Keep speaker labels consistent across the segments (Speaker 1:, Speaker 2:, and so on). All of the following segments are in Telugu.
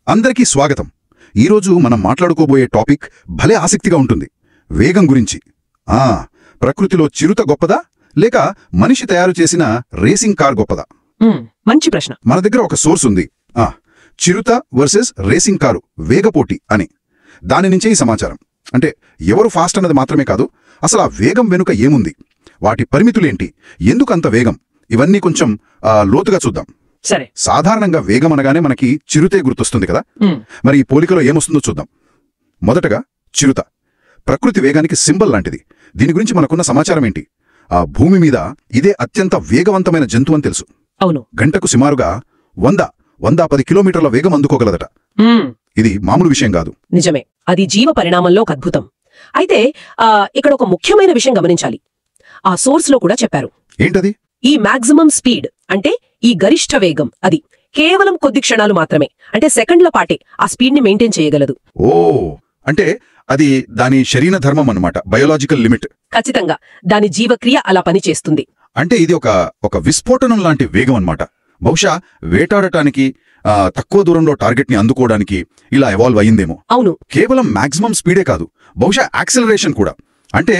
Speaker 1: అందరికీ స్వాగతం. ఈరోజు మనం మాట్లాడుకోబోయే టాపిక్ భలే ఆసక్తిగా ఉంటుంది. వేగం గురించి. ప్రకృతిలో చిరుత గొప్పదా లేక మనిషి తయారు చేసిన రేసింగ్ కార్ గొప్పదా?
Speaker 2: మంచి ప్రశ్న.
Speaker 1: మన దగ్గర ఒక సోర్స్ ఉంది. చిరుత వర్సెస్ రేసింగ్ కారు వేగపోటీ అని. దాని నుంచే ఈ సమాచారం. అంటే ఎవరు ఫాస్ట్ అన్నది మాత్రమే కాదు, అసలు ఆ వేగం వెనుక ఏముంది, వాటి పరిమితులేంటి, ఎందుకంత వేగం, ఇవన్నీ కొంచెం లోతుగా చూద్దాం.
Speaker 2: సరే.
Speaker 1: సాధారణంగా వేగం అనగానే మనకి చిరుతే గుర్తొస్తుంది కదా. మరి ఈ పోలికలో ఏమొస్తుందో చూద్దాం. మొదటగా చిరుత ప్రకృతి వేగానికి సింబల్ లాంటిది. దీని గురించి మనకున్న సమాచారం ఏంటి? ఆ భూమి మీద ఇదే అత్యంత వేగవంతమైన జంతువు అని తెలుసు.
Speaker 2: అవును.
Speaker 1: గంటకు సుమారుగా 110 కిలోమీటర్ల వేగం అందుకోగలదట. ఇది మామూలు విషయం కాదు.
Speaker 2: నిజమే. అది జీవ పరిణామంలో ఒక అద్భుతం. అయితే ఇక్కడ ఒక ముఖ్యమైన విషయం గమనించాలి. ఆ సోర్స్ లో కూడా చెప్పారు.
Speaker 1: ఏంటది?
Speaker 2: ఈ మాక్సిమం స్పీడ్ అంటే ఈ గరిష్ఠ వేగం అది కేవలం కొద్ది క్షణాలు మాత్రమే, అంటే సెకండ్ల పాటే ఆ స్పీడ్ ని మెయింటైన్ చేయగలదు.
Speaker 1: ఓ, అంటే అది దాని శరీర ధర్మం అన్నమాట, బయోలాజికల్ లిమిట్.
Speaker 2: ఖచ్చితంగా దాని జీవక్రియ అలా పనిచేస్తుంది.
Speaker 1: అంటే ఇది ఒక విస్ఫోటనం లాంటి వేగం అన్నమాట. బహుశా వేటాడటానికి, తక్కువ దూరంలో టార్గెట్ ని అందుకోవడానికి ఇలా ఎవాల్వ్ అయ్యిందేమో.
Speaker 2: అవును.
Speaker 1: కేవలం మాక్సిమం స్పీడే కాదు, బహుశా యాక్సిలరేషన్ కూడా. అంటే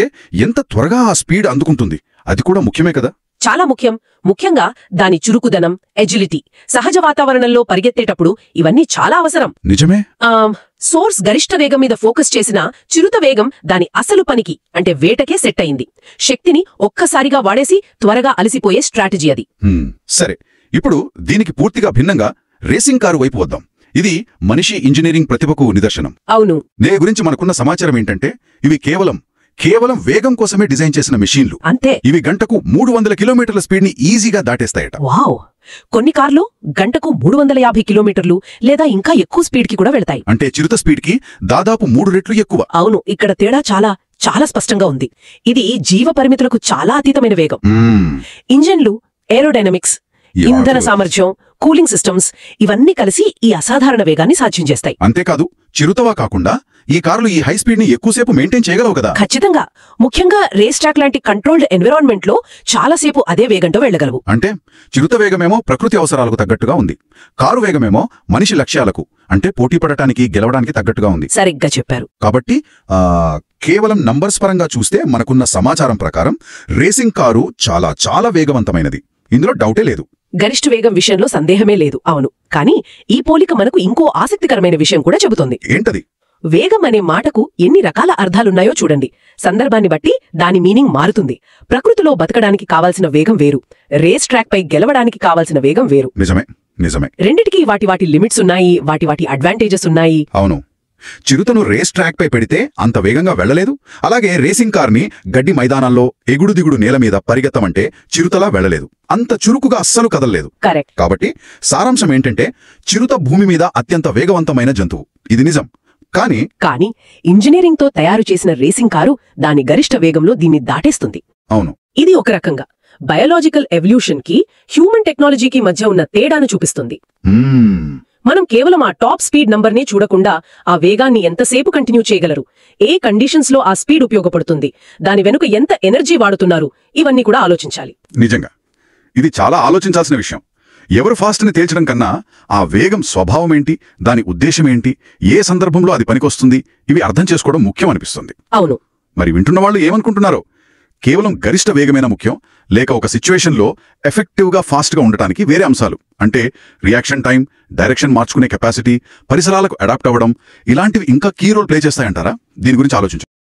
Speaker 1: ఎంత త్వరగా ఆ స్పీడ్ అందుకుంటుంది, అది కూడా ముఖ్యమే కదా.
Speaker 2: చాలా ముఖ్యం. ముఖ్యంగా దాని చురుకుదనం, ఎజిలిటీ, సహజ వాతావరణంలో పరిగెత్తేటప్పుడు ఇవన్నీ చాలా అవసరం.
Speaker 1: నిజమే.
Speaker 2: సోర్స్ గరిష్ఠ వేగం మీద ఫోకస్ చేసిన చిరుత వేగం దాని అసలు పనికి అంటే వేటకే సెట్ అయింది. శక్తిని ఒక్కసారిగా వాడేసి త్వరగా అలసిపోయే స్ట్రాటజీ అది.
Speaker 1: సరే, ఇప్పుడు దీనికి పూర్తిగా భిన్నంగా రేసింగ్ కారు వైపు వద్దాం. ఇది మనిషి ఇంజనీరింగ్ ప్రతిభకు నిదర్శనం.
Speaker 2: అవును.
Speaker 1: దీని గురించి మనకున్న సమాచారం ఏంటంటే ఇవి కేవలం వేగం కోసమే డిజైన్ చేసిన మెషీన్లు.
Speaker 2: అంతే.
Speaker 1: ఇవి గంటకు 300 కిలోమీటర్ల స్పీడ్ ని ఈజీగా దాటేస్తాయట.
Speaker 2: వావ్! కొన్ని కార్లు గంటకు 350 కిలోమీటర్లు లేదా ఇంకా ఎక్కువ స్పీడ్ కి కూడా వెళ్తాయి.
Speaker 1: అంటే చిరుత స్పీడ్ కి దాదాపు 3 రెట్లు ఎక్కువ.
Speaker 2: అవును. ఇక్కడ తేడా చాలా స్పష్టంగా ఉంది. ఇది జీవ పరిమితులకు చాలా అతీతమైన వేగం. ఇంజన్లు, ఏరోడైనమిక్స్, ఇంధన సామర్థ్యం, కూలింగ్ సిస్టమ్స్ ఇవన్నీ కలిసి ఈ అసాధారణ వేగాన్ని సాధ్యం చేస్తాయి.
Speaker 1: అంతేకాదు, చిరుతవా కాకుండా ఈ కార్లు ఈ హై స్పీడ్ ని ఎక్కువసేపు మెయింటైన్ చేయగలవు కదా.
Speaker 2: ఖచ్చితంగా. ముఖ్యంగా రేస్ ట్రాక్ లాంటి కంట్రోల్డ్ ఎన్విరాన్మెంట్ లో చాలాసేపు అదే వేగంతో వెళ్లగలవు.
Speaker 1: అంటే చిరుత వేగమేమో ప్రకృతి అవసరాలకు తగ్గట్టుగా ఉంది, కారు వేగమేమో మనిషి లక్ష్యాలకు అంటే పోటీ పడటానికి, గెలవడానికి తగ్గట్టుగా ఉంది.
Speaker 2: సరిగ్గా చెప్పారు.
Speaker 1: కాబట్టి కేవలం నంబర్స్ పరంగా చూస్తే మనకున్న సమాచారం ప్రకారం రేసింగ్ కారు చాలా వేగవంతమైనది. ఇందులో డౌటే లేదు.
Speaker 2: గరిష్ఠ వేగం విషయంలో సందేహమే లేదు. అవును. కానీ ఈ పోలిక మనకు ఇంకో ఆసక్తికరమైన విషయం కూడా చెబుతోంది.
Speaker 1: ఏంటది?
Speaker 2: వేగం అనే మాటకు ఎన్ని రకాల అర్థాలున్నాయో చూడండి. సందర్భాన్ని బట్టి దాని మీనింగ్ మారుతుంది. ప్రకృతిలో బతకడానికి కావాల్సిన వేగం వేరు, రేస్ ట్రాక్ పై గెలవడానికి కావాల్సిన వేగం వేరు.
Speaker 1: నిజమే.
Speaker 2: రెండిటికీ వాటి లిమిట్స్ ఉన్నాయి, వాటి అడ్వాంటేజెస్ ఉన్నాయి.
Speaker 1: అవును. చిరుతను రేస్ ట్రాక్ పై పెడితే అంత వేగంగా వెళ్లలేదు. అలాగే రేసింగ్ కార్ని గడ్డి మైదానాల్లో ఎగుడు దిగుడు నేల మీద పరిగెత్తమంటే చిరుతలా వెళ్లలేదు. అంత చురుకుగా అస్సలు కదలలేదు.
Speaker 2: కరెక్ట్.
Speaker 1: కాబట్టి సారాంశం ఏంటంటే చిరుత భూమి మీద అత్యంత వేగవంతమైన జంతువు, ఇది నిజం. కానీ
Speaker 2: ఇంజనీరింగ్ తో తయారు చేసిన రేసింగ్ కారు దాని గరిష్ఠ వేగంలో దీన్ని దాటేస్తుంది.
Speaker 1: అవును.
Speaker 2: ఇది ఒక రకంగా బయోలాజికల్ ఎవల్యూషన్ కి, హ్యూమన్ టెక్నాలజీకి మధ్య ఉన్న తేడాను చూపిస్తుంది. మనం కేవలం ఆ టాప్ స్పీడ్ నంబర్నే చూడకుండా ఆ వేగాన్ని ఎంతసేపు కంటిన్యూ చేయగలరు, ఏ కండిషన్స్ లో ఆ స్పీడ్ ఉపయోగపడుతుంది, దాని వెనుక ఎంత ఎనర్జీ వాడుతున్నారు, ఇవన్నీ కూడా ఆలోచించాలి.
Speaker 1: నిజంగా ఇది చాలా ఆలోచించాల్సిన విషయం. ఎవరు ఫాస్ట్ అని తేల్చడం కన్నా ఆ వేగం స్వభావం ఏంటి, దాని ఉద్దేశం ఏంటి, ఏ సందర్భంలో అది పనికొస్తుంది, ఇవి అర్థం చేసుకోవడం ముఖ్యం అనిపిస్తుంది.
Speaker 2: అవును.
Speaker 1: మరి వింటున్న వాళ్ళు ఏమనుకుంటున్నారో? కేవలం గరిష్ఠ వేగమేనా ముఖ్యం, లేక ఒక సిచ్యువేషన్లో ఎఫెక్టివ్గా ఫాస్ట్గా ఉండటానికి వేరే అంశాలు అంటే రియాక్షన్ టైం, డైరెక్షన్ మార్చుకునే కెపాసిటీ, పరిసరాలకు అడాప్ట్ అవ్వడం, ఇలాంటివి ఇంకా కీ రోల్ ప్లే చేస్తాయంటారా? దీని గురించి ఆలోచించు.